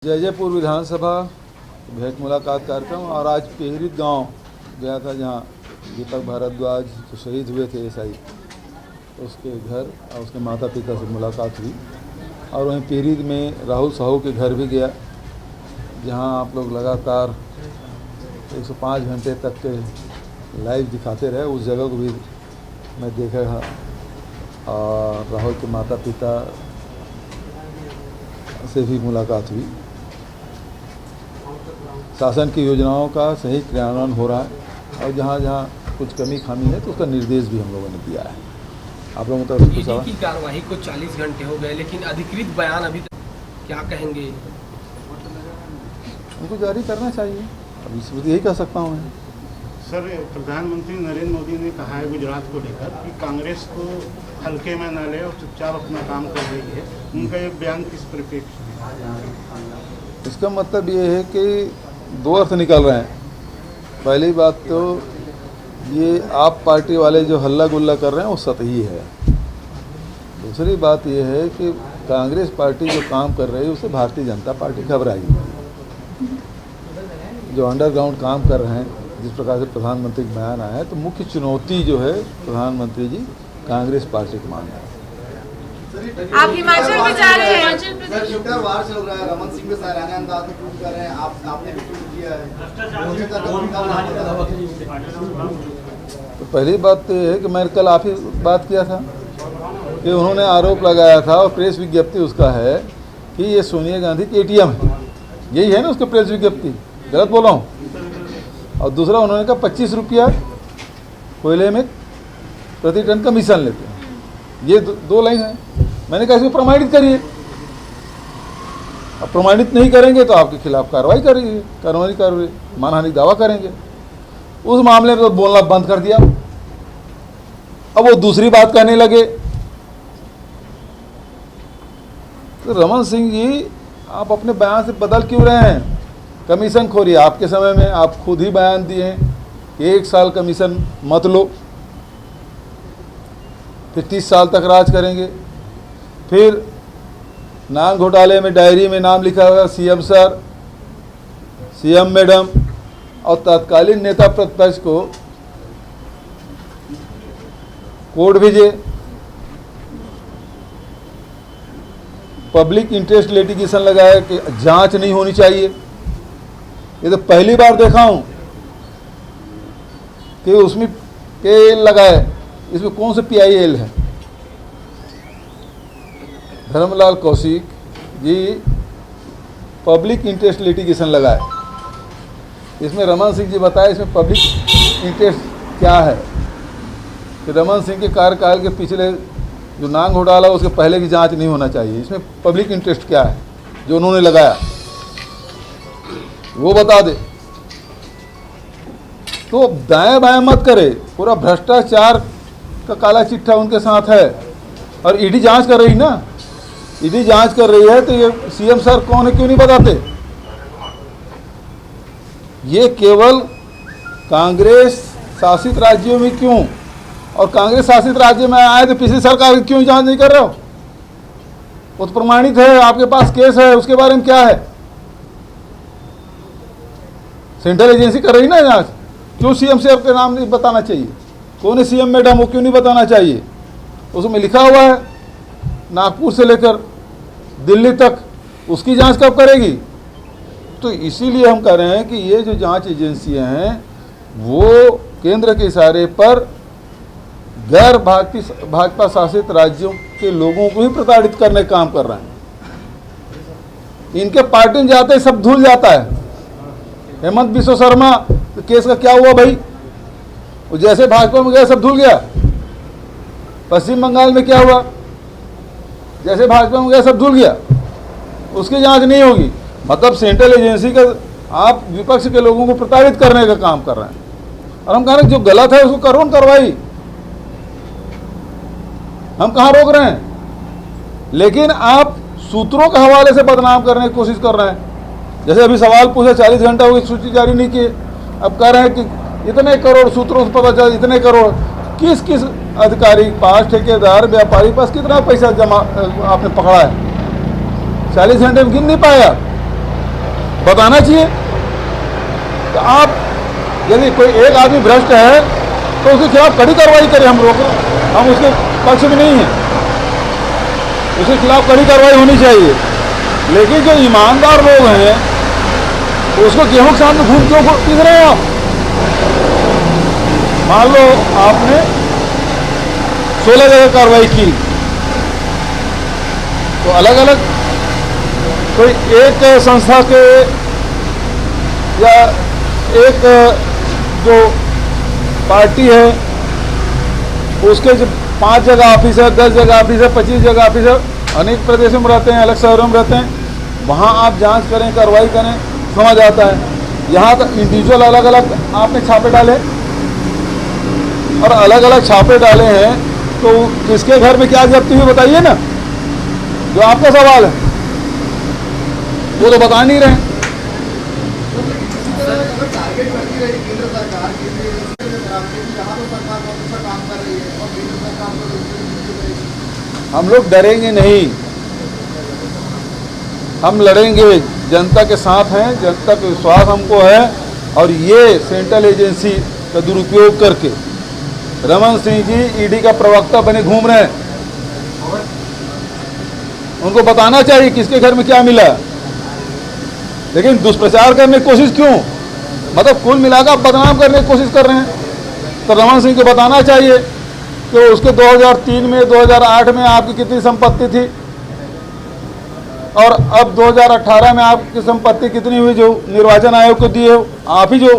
जयपुर विधानसभा भेंट मुलाकात कार्यक्रम और आज पेहरीत गांव गया था जहां दीपक भारद्वाज जो शहीद हुए थे एसआई उसके घर और उसके माता पिता से मुलाकात हुई। और वहीं पेहरीत में राहुल साहू के घर भी गया जहां आप लोग लगातार 105 घंटे तक के लाइव दिखाते रहे। उस जगह को भी मैं देखा था और राहुल के माता पिता से भी मुलाकात हुई। शासन की योजनाओं का सही क्रियान्वयन हो रहा है और जहाँ जहाँ कुछ कमी खामी है तो उसका निर्देश भी हम लोगों ने दिया है। आप लोगों तरफ से ईडी की कार्रवाई को 40 घंटे हो गए लेकिन अधिकृत बयान अभी तक क्या कहेंगे? उनको जारी करना चाहिए, अब इस वक्त यही कह सकता हूँ मैं। सर, प्रधानमंत्री नरेंद्र मोदी ने कहा है गुजरात को लेकर कि कांग्रेस को हल्के में न ले और चुपचाप अपना काम कर रही है। उनका ये बयान किस परिप्रेक्ष्य में? इसका मतलब ये है कि दो अर्थ निकल रहे हैं। पहली बात तो ये आप पार्टी वाले जो हल्ला गुल्ला कर रहे हैं वो सतही है। दूसरी बात ये है कि कांग्रेस पार्टी जो काम कर रही है उससे भारतीय जनता पार्टी घबराई है। जो अंडरग्राउंड काम कर रहे हैं, जिस प्रकार से प्रधानमंत्री का बयान आया है, तो मुख्य चुनौती जो है प्रधानमंत्री जी कांग्रेस पार्टी को मान रहे हैं। आप हिमाचल में जा रहे हैं? सर, न्यूक्लियर वार चल रहा है, रमन सिंह भी सराहनीय अंदाज में ट्वीट कर रहे हैं, आपने भी ट्वीट किया है। तो पहली बात तो ये है कि मैंने कल आप ही बात किया था कि उन्होंने आरोप लगाया था और प्रेस विज्ञप्ति उसका है कि ये सोनिया गांधी की एटीएम है। यही है ना उसके प्रेस विज्ञप्ति? गलत बोला हूँ? और दूसरा उन्होंने कहा 25 रुपया कोयले में प्रति टन कमीशन लेते हैं। ये दो लाइन है। मैंने कहा इसको प्रमाणित करिए। अब प्रमाणित नहीं करेंगे तो आपके खिलाफ कार्रवाई करेंगे, मानहानि दावा करेंगे। उस मामले में तो बोलना बंद कर दिया। अब वो दूसरी बात कहने लगे। तो रमन सिंह जी, आप अपने बयान से बदल क्यों रहे हैं? कमीशन खोरी आपके समय में आप खुद ही बयान दिए हैं कि 1 साल कमीशन मत लो, फिर 30 साल तक राज करेंगे। फिर नान घोटाले में डायरी में नाम लिखा हुआ सीएम सर, सीएम मैडम, और तत्कालीन नेता प्रतिपक्ष को कोर्ट भेजे। पब्लिक इंटरेस्ट लिटिगेशन लगाया कि जांच नहीं होनी चाहिए। ये तो पहली बार देखा हूं कि उसमें PIL लगाए। इसमें कौन सा PIL है? Dharmlal Kaushik ji public interest litigation लगाए। इसमें रमन सिंह जी बताए इसमें पब्लिक इंटरेस्ट क्या है कि रमन सिंह के कार्यकाल के पिछले जो नांग घोटाला उसके पहले की जांच नहीं होना चाहिए। इसमें पब्लिक इंटरेस्ट क्या है जो उन्होंने लगाया, वो बता दे। तो दाएं बाएं मत करे। पूरा भ्रष्टाचार का काला चिट्ठा उनके साथ है। और ईडी जांच कर रही ना, ईडी जांच कर रही है तो ये सीएम सर कौन है क्यों नहीं बताते? ये केवल कांग्रेस शासित राज्यों में क्यों, और कांग्रेस शासित राज्य में आए तो पिछली सरकार क्यों जांच नहीं कर रहे हो? वो तो प्रमाणित है, आपके पास केस है, उसके बारे में क्या है? सेंट्रल एजेंसी कर रही ना जांच, क्यों सीएम सर के नाम नहीं बताना चाहिए? कौन है सीएम मैडम, वो क्यों नहीं बताना चाहिए? उसमें लिखा हुआ है नागपुर से लेकर दिल्ली तक, उसकी जांच कब करेगी? तो इसीलिए हम कह रहे हैं कि ये जो जांच एजेंसियां हैं वो केंद्र के इशारे पर गैर भाजपा शासित राज्यों के लोगों को ही प्रताड़ित करने का काम कर रहे हैं। इनके पार्टी में जाते ही सब धुल जाता है। हेमंत बिश्व शर्मा केस का क्या हुआ भाई? वो जैसे भाजपा में गया सब धुल गया। पश्चिम बंगाल में क्या हुआ? जैसे भाजपा में गया सब धुल गया। उसकी जांच नहीं होगी। मतलब सेंट्रल एजेंसी का आप विपक्ष के लोगों को प्रताड़ित करने का काम कर रहे हैं। और हम कह रहे हैं जो गलत है उसको कानून कार्रवाई, हम कहाँ रोक रहे हैं? लेकिन आप सूत्रों के हवाले से बदनाम करने की कोशिश कर रहे हैं। जैसे अभी सवाल पूछा 40 घंटा हो गई, सूची जारी नहीं किए, अब कह रहे हैं कि इतने करोड़, सूत्रों से पता चला इतने करोड़। किस किस अधिकारी पास, ठेकेदार, व्यापारी पास कितना पैसा जमा आपने पकड़ा है? 40 घंटे में गिन नहीं पाया। बताना चाहिए। तो आप यदि कोई एक आदमी भ्रष्ट है तो उसके खिलाफ कड़ी कार्रवाई करें, हम उसके पक्ष में नहीं हैं, उसके खिलाफ कड़ी कार्रवाई होनी चाहिए। लेकिन जो ईमानदार लोग हैं उसको गेहूं के सामने घूम क्यों पीस रहे हैं आप? मान लो आपने 16 जगह कार्रवाई की, तो अलग अलग कोई एक संस्था के या एक जो पार्टी है उसके जो 5 जगह ऑफिस है, 10 जगह ऑफिस है, 25 जगह ऑफिस है, अनेक प्रदेशों में रहते हैं, अलग शहरों में रहते हैं, वहाँ आप जांच करें, कार्रवाई करें, समझ आता है। यहाँ तो इंडिविजुअल अलग अलग आपने छापे डाले और अलग अलग छापे डाले हैं, तो किसके घर में क्या जब्ती हुई बताइए ना, जो आपका सवाल है वो तो बता नहीं रहे। टारगेट करती रही केंद्र सरकार यहाँ तो सरकार बहुत अच्छा काम कर रही है और केंद्र सरकार को हम लोग डरेंगे नहीं, हम लड़ेंगे, जनता के साथ हैं, जनता पे विश्वास हमको है। और ये सेंट्रल एजेंसी का दुरुपयोग करके रमन सिंह जी ईडी का प्रवक्ता बने घूम रहे हैं, उनको बताना चाहिए किसके घर में क्या मिला। लेकिन दुष्प्रचार करने की कोशिश क्यों, मतलब कुल मिलाकर आप बदनाम करने की कोशिश कर रहे हैं। तो रमन सिंह को बताना चाहिए कि उसके 2003 में 2008 में आपकी कितनी संपत्ति थी और अब 2018 में आपकी संपत्ति कितनी हुई जो निर्वाचन आयोग को दिए हो, आप ही जो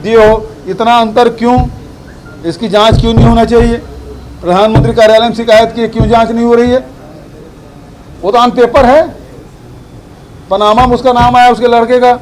दिए हो। इतना अंतर क्यों, इसकी जांच क्यों नहीं होना चाहिए? प्रधानमंत्री कार्यालय में शिकायत की, क्यों जांच नहीं हो रही है? वो तो ऑन पेपर है, पनामा में उसका नाम आया उसके लड़के का,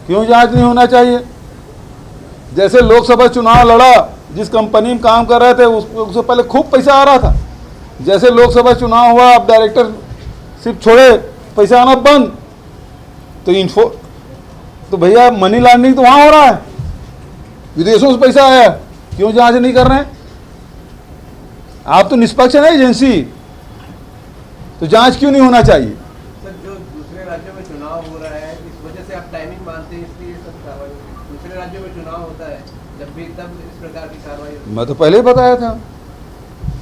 क्यों जांच नहीं होना चाहिए? जैसे लोकसभा चुनाव लड़ा, जिस कंपनी में काम कर रहे थे उससे पहले खूब पैसा आ रहा था, जैसे लोकसभा चुनाव हुआ अब डायरेक्टरशिप छोड़े, पैसा आना बंद, तो भैया मनी लॉन्ड्रिंग तो वहाँ हो रहा है, विदेशों से पैसा आया, क्यों जांच नहीं कर रहे हैं? आप तो निष्पक्ष है ना एजेंसी, तो जांच क्यों नहीं होना चाहिए? सर, जो दूसरे राज्यों में चुनाव हो रहा है इस वजह से आप टाइमिंग मानते हैं, इसलिए सब कार्रवाई दूसरे राज्यों में चुनाव होता है जब भी तब इस प्रकार की कार्रवाई होती है। मैं तो पहले ही बताया था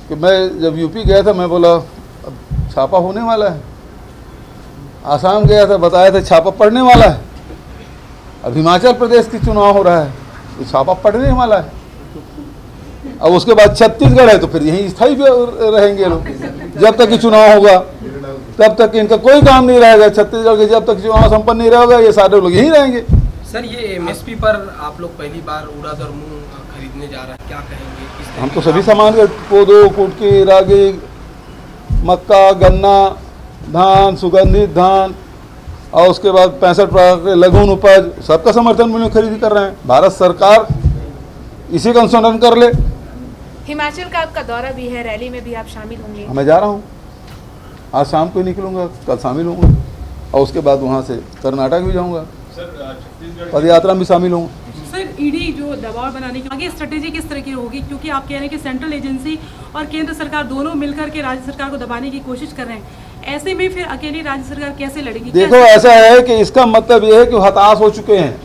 कि मैं जब यूपी गया था मैं बोला अब छापा होने वाला है, आसाम गया था बताया था छापा पड़ने वाला है, अब हिमाचल प्रदेश की चुनाव हो रहा है तो छापा पड़ने वाला है, अब उसके बाद छत्तीसगढ़ है तो फिर यहीं स्थायी रहेंगे लोग जब तक कि चुनाव होगा, तब तक इनका कोई काम नहीं रहेगा। छत्तीसगढ़ के जब तक चुनाव संपन्न नहीं रहेगा ये सारे लोग यहीं रहेंगे। सर, ये एमएसपी पर आप लोग पहली बार उड़द और मूंग खरीदने जा रहे हैं, क्या कहेंगे? किस तरह हम तो की सभी आप- सामान के कोदो, कुटकी, रागी, मक्का, गन्ना, धान, सुगंधित धान और उसके बाद 65 प्रकार के लघुन उपज सबका समर्थन मूल्य खरीदी कर रहे हैं। भारत सरकार इसी का अनुसंधान कर ले। हिमाचल का आपका दौरा भी है, रैली में भी आप शामिल होंगे। मैं जा रहा हूँ, आज शाम को ही निकलूँगा, कल शामिल होऊंगा और उसके बाद वहाँ से कर्नाटक भी जाऊँगा, पद यात्रा में शामिल हूँ। सर, ईडी जो दबाव बनाने की आगे स्ट्रेटेजी किस तरह की होगी, क्योंकि आप कह रहे हैं कि सेंट्रल एजेंसी और केंद्र सरकार दोनों मिलकर के राज्य सरकार को दबाने की कोशिश कर रहे हैं, ऐसे में फिर अकेली राज्य सरकार कैसे लड़ेगी? देखो ऐसा है कि इसका मतलब ये है कि हताश हो चुके हैं।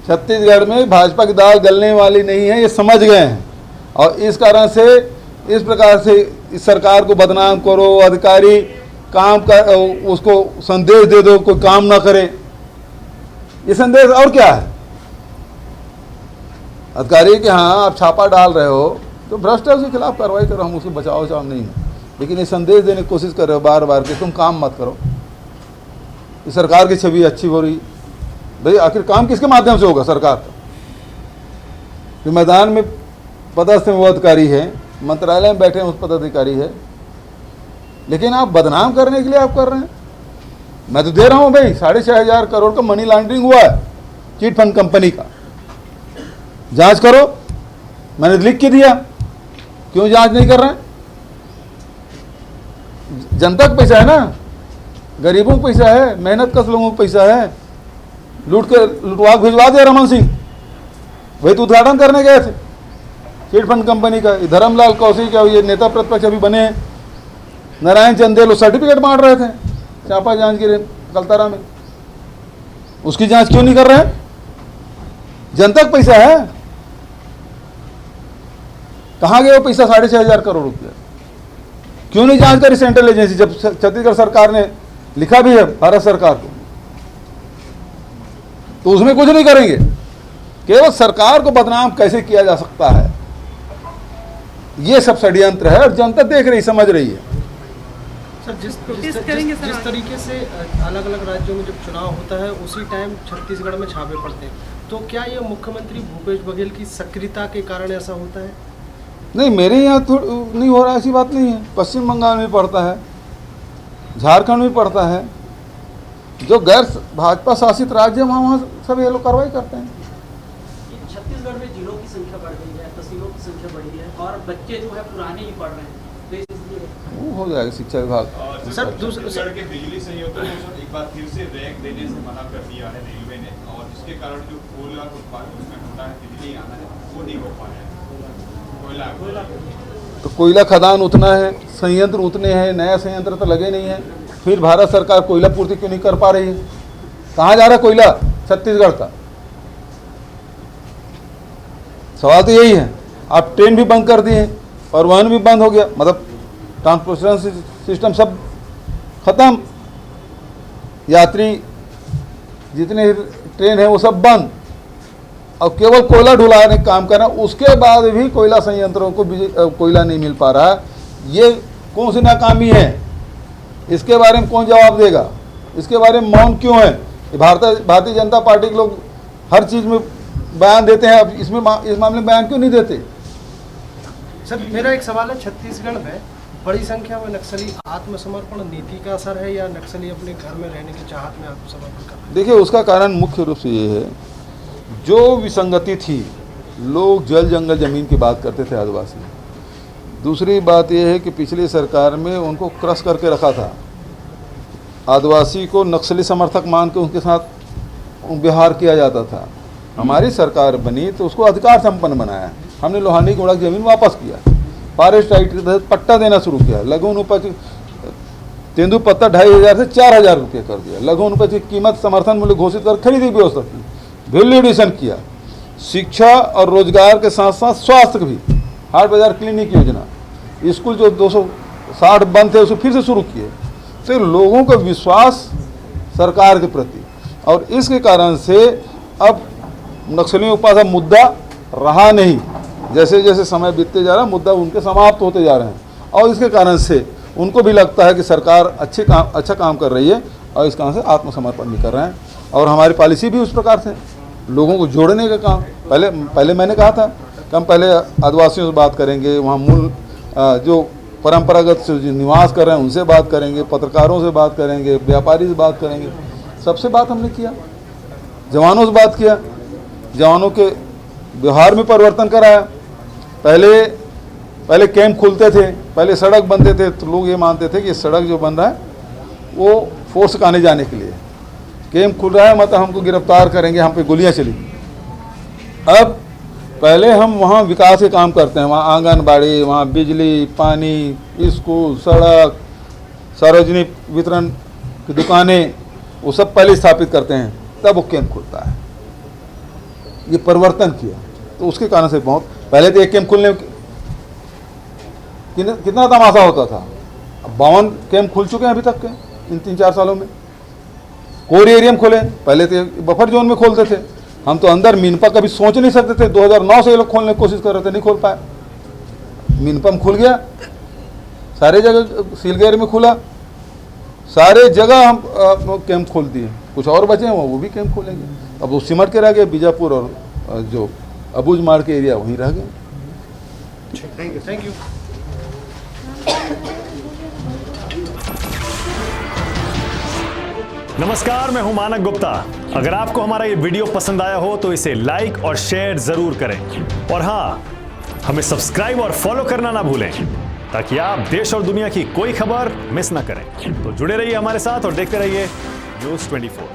छत्तीसगढ़ में भाजपा की दाल गलने वाली नहीं है, ये समझ गए हैं और इस कारण से इस प्रकार से इस सरकार को बदनाम करो, अधिकारी काम कर उसको संदेश दे दो कोई काम ना करे, ये संदेश और क्या है? अधिकारी कि हाँ आप छापा डाल रहे हो तो भ्रष्ट है, उसके खिलाफ कार्रवाई करो, हम उसको बचाओ नहीं है, लेकिन ये संदेश देने की कोशिश कर रहे हो बार बार कि तुम काम मत करो। इस सरकार की छवि अच्छी हो रही, भाई आखिर काम किसके माध्यम से होगा? सरकार का जो मैदान में पदस्थ वो अधिकारी है, मंत्रालय में बैठे हैं उस पदाधिकारी है, लेकिन आप बदनाम करने के लिए आप कर रहे हैं। मैं तो दे रहा हूँ भाई 6,500 करोड़ का मनी लॉन्ड्रिंग हुआ है चिट फंड कंपनी का, जांच करो, मैंने लिख के दिया, क्यों जांच नहीं कर रहे हैं? जनता का पैसा है ना, गरीबों का पैसा है, मेहनत कश लोगों का पैसा है, लुटवा भिजवा दिया रमन सिंह, वही तो उद्घाटन करने गए थे चिट फंड कंपनी का। धर्मलाल कौशिक ये नेता प्रतिपक्ष अभी बने हैं, नारायण चंदेल सर्टिफिकेट बांट रहे थे चापा जांच के लिए कलतारा में। उसकी जांच क्यों नहीं कर रहे हैं? जनता का पैसा है, कहां गया वो पैसा? 6,500 करोड़ रुपया क्यों नहीं जांच करी सेंट्रल एजेंसी? जब छत्तीसगढ़ सरकार ने लिखा भी है भारत सरकार को, तो उसमें कुछ नहीं करेंगे। केवल सरकार को बदनाम कैसे किया जा सकता है, ये सब षड्यंत्र है और जनता देख रही, समझ रही है। सर जिस करेंगे सर आगे। तरीके से अलग अलग राज्यों में जब चुनाव होता है उसी टाइम छत्तीसगढ़ में छापे पड़ते हैं, तो क्या ये मुख्यमंत्री भूपेश बघेल की सक्रियता के कारण ऐसा होता है? नहीं, मेरे यहाँ नहीं हो रहा, ऐसी बात नहीं है। पश्चिम बंगाल में पड़ता है, झारखंड में पड़ता है, जो गैर भाजपा शासित राज्य है वहाँ सब ये लोग कार्रवाई करते हैं। छत्तीसगढ़ में जिलों की संख्या बढ़ गई है, तहसीलों की संख्या बढ़ी है और बच्चे जो है पुराने ही पढ़ रहे हैं, तो इसलिए वो हो जाएगा शिक्षा विभाग। सर छत्तीसगढ़ के बिजली संयंत्रों को एक बार फिर से रैक देने से मना कर दिया है रेलवे ने, और जिसके कारण जो कोयला उत्पादन उसमें होता है, बिजली आना है, वो नहीं हो पा रहा है। कोयला तो कोयला खदान उतना है, संयंत्र उतने हैं, नया संयंत्र तो लगे नहीं है, फिर भारत सरकार कोयला पूर्ति क्यों नहीं कर पा रही है? कहाँ जा रहा कोयला छत्तीसगढ़ का? सवाल तो यही है। आप ट्रेन भी बंद कर दिए, परिवहन भी बंद हो गया, मतलब ट्रांसपोर्टेशन सिस्टम सब खत्म, यात्री जितने ट्रेन है वो सब बंद, और केवल कोयला ढुलाने का काम करना, उसके बाद भी कोयला संयंत्रों को कोयला नहीं मिल पा रहा। ये कौन सी नाकामी है? इसके बारे में कौन जवाब देगा? इसके बारे में मौन क्यों है? भारतीय जनता पार्टी के लोग हर चीज़ में बयान देते हैं, अब इसमें इस मामले में बयान क्यों नहीं देते? सर मेरा एक सवाल है, छत्तीसगढ़ में बड़ी संख्या में नक्सली आत्मसमर्पण नीति का असर है या नक्सली अपने घर में रहने की चाहत में आत्मसमर्पण कर रहे हैं? देखिए, उसका कारण मुख्य रूप से ये है, जो विसंगति थी, लोग जल जंगल ज़मीन की बात करते थे आदिवासी। दूसरी बात यह है कि पिछली सरकार में उनको क्रश करके रखा था, आदिवासी को नक्सली समर्थक मान के उनके साथ व्यवहार किया जाता था। हमारी सरकार बनी तो उसको अधिकार संपन्न बनाया, हमने लोहानी घोड़ा की ज़मीन वापस किया, फॉरेस्ट राइट के तहत पट्टा देना शुरू किया, लघु उपज तेंदुपत्ता 2,500 से 4,000 रुपये कर दिया, लघु उपज की कीमत समर्थन मूल्य घोषित कर खरीदी की व्यवस्था की, वैल्यू एडिशन किया, शिक्षा और रोजगार के साथ साथ स्वास्थ्य भी, हाट बाजार क्लिनिक योजना, स्कूल जो 260 बंद थे उसको फिर से शुरू किए। तो लोगों का विश्वास सरकार के प्रति, और इसके कारण से अब नक्सलियों के पास अब मुद्दा रहा नहीं। जैसे जैसे समय बीतते जा रहा है, मुद्दा उनके समाप्त होते जा रहे हैं, और इसके कारण से उनको भी लगता है कि सरकार अच्छा काम कर रही है, और इस कारण से आत्मसमर्पण भी कर रहे हैं। और हमारी पॉलिसी भी उस प्रकार से लोगों को जोड़ने का काम। पहले मैंने कहा था कि हम पहले आदिवासियों से बात करेंगे, वहाँ मूल जो परंपरागत से निवास कर रहे हैं उनसे बात करेंगे, पत्रकारों से बात करेंगे, व्यापारी से बात करेंगे, सबसे बात हमने किया, जवानों से बात किया, जवानों के व्यवहार में परिवर्तन कराया। पहले कैंप खुलते थे, पहले सड़क बनते थे, तो लोग ये मानते थे कि ये सड़क जो बन रहा है वो फोर्स का आने जाने के लिए, कैंप खुल रहा है मतलब हमको गिरफ्तार करेंगे, हम पे गोलियां चलेंगी। अब पहले हम वहाँ विकास के काम करते हैं, वहाँ आंगनबाड़ी, वहाँ बिजली, पानी, स्कूल, सड़क, सार्वजनिक वितरण की दुकानें, वो सब पहले स्थापित करते हैं, तब वो कैंप खुलता है। ये परिवर्तन किया, तो उसके कारण से बहुत पहले तो एक कैंप खुलने में कितना तमाशा होता था। अब 52 कैंप खुल चुके हैं अभी तक के इन 3-4 सालों में। कोर एरिया में खोले, पहले तो बफर जोन में खोलते थे, हम तो अंदर मीनपा कभी सोच नहीं सकते थे। 2009 से ये लोग खोलने की कोशिश कर रहे थे, नहीं खोल पाए। मीनपा में खुल गया, सारे जगह सीलगेर में खुला, सारे जगह हम कैंप खोल दिए। कुछ और बचे हैं वो भी कैंप खोलेंगे। अब वो सिमट के रह गए, बीजापुर और जो अबूझ मार के एरिया वहीं रह गए। Thank you. नमस्कार, मैं हूं मानक गुप्ता। अगर आपको हमारा ये वीडियो पसंद आया हो तो इसे लाइक और शेयर जरूर करें, और हाँ, हमें सब्सक्राइब और फॉलो करना ना भूलें, ताकि आप देश और दुनिया की कोई खबर मिस ना करें। तो जुड़े रहिए हमारे साथ और देखते रहिए न्यूज़ 24।